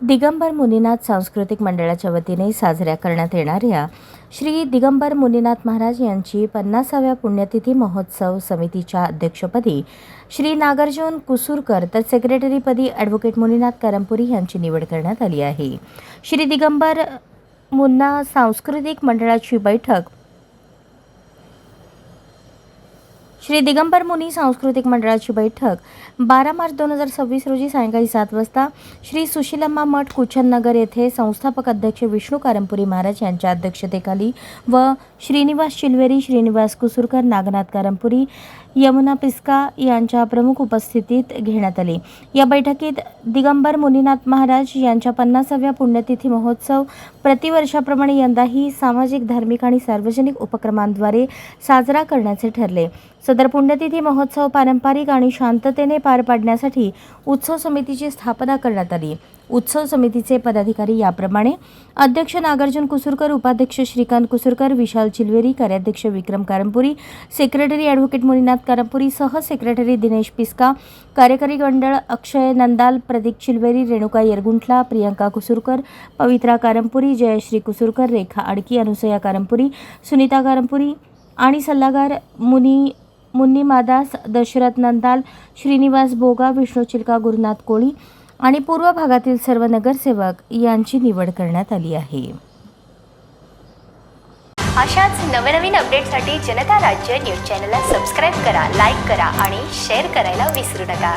दिगंबर मुनीनाथ सांस्कृतिक मंडळाच्या वतीने साजऱ्या करण्यात येणाऱ्या श्री दिगंबर मुनीनाथ महाराज यांची 50व्या पुण्यतिथी महोत्सव समितीच्या अध्यक्षपदी श्री नागार्जुन कुसूरकर तर सेक्रेटरीपदी ॲडव्होकेट मुनीनाथ करमपुरी यांची निवड करण्यात आली आहे। श्री दिगंबर मुन्ना सांस्कृतिक मंडळाची बैठक श्री दिगंबर मुनी सांस्कृतिक मंडळाची बैठक 12 मार्च 2026 रोजी सायंकाळी 7 वाजता श्री सुशीलम्मा मठ कुचननगर येथे संस्थापक अध्यक्ष विष्णू करमपुरी महाराज यांच्या अध्यक्षतेखाली व श्रीनिवास चिलवेरी, श्रीनिवास कुसूरकर, नागनाथ करमपुरी, यमुना पिस्का यांच्या प्रमुख उपस्थितीत घेण्यात आली। या बैठकीत दिगंबर मुनीनाथ महाराज यांच्या 50व्या पुण्यतिथी महोत्सव प्रतिवर्षाप्रमाणे यंदाही सामाजिक, धार्मिक आणि सार्वजनिक उपक्रमांद्वारे साजरा करण्याचे ठरले। सदर पुण्यतिथी महोत्सव पारंपरिक आणि शांततेने पार पाडण्यासाठी उत्सव समितीची स्थापना करण्यात आली। उत्सव समितीचे पदाधिकारी याप्रमाणे: अध्यक्ष नागार्जुन कुसूरकर, उपाध्यक्ष श्रीकांत कुसूरकर, विशाल चिलवेरी, कार्याध्यक्ष विक्रम करमपुरी, सेक्रेटरी ॲडव्होकेट मुनीनाथ करमपुरी, सह सेक्रेटरी दिनेश पिस्का, कार्यकारी मंडळ अक्षय नंदाल, प्रदीप चिलवेरी, रेणुका येरगुंटला, प्रियंका कुसूरकर, पवित्रा करमपुरी, जयश्री कुसूरकर, रेखा आडकी, अनुसया करमपुरी, सुनीता करमपुरी आणि सल्लागार मुन्नी मादास, दशरथ नंदाल, श्रीनिवास बोगा, विष्णू चिलका, गुरुनाथ कोळी आणि पूर्व भागातील सर्व नगरसेवक यांची निवड करण्यात आली आहे। अशाच नवनवीन अपडेटसाठी जनता राज्य न्यूज चॅनलला सबस्क्राईब करा, लाईक करा आणि शेअर करायला विसरू नका।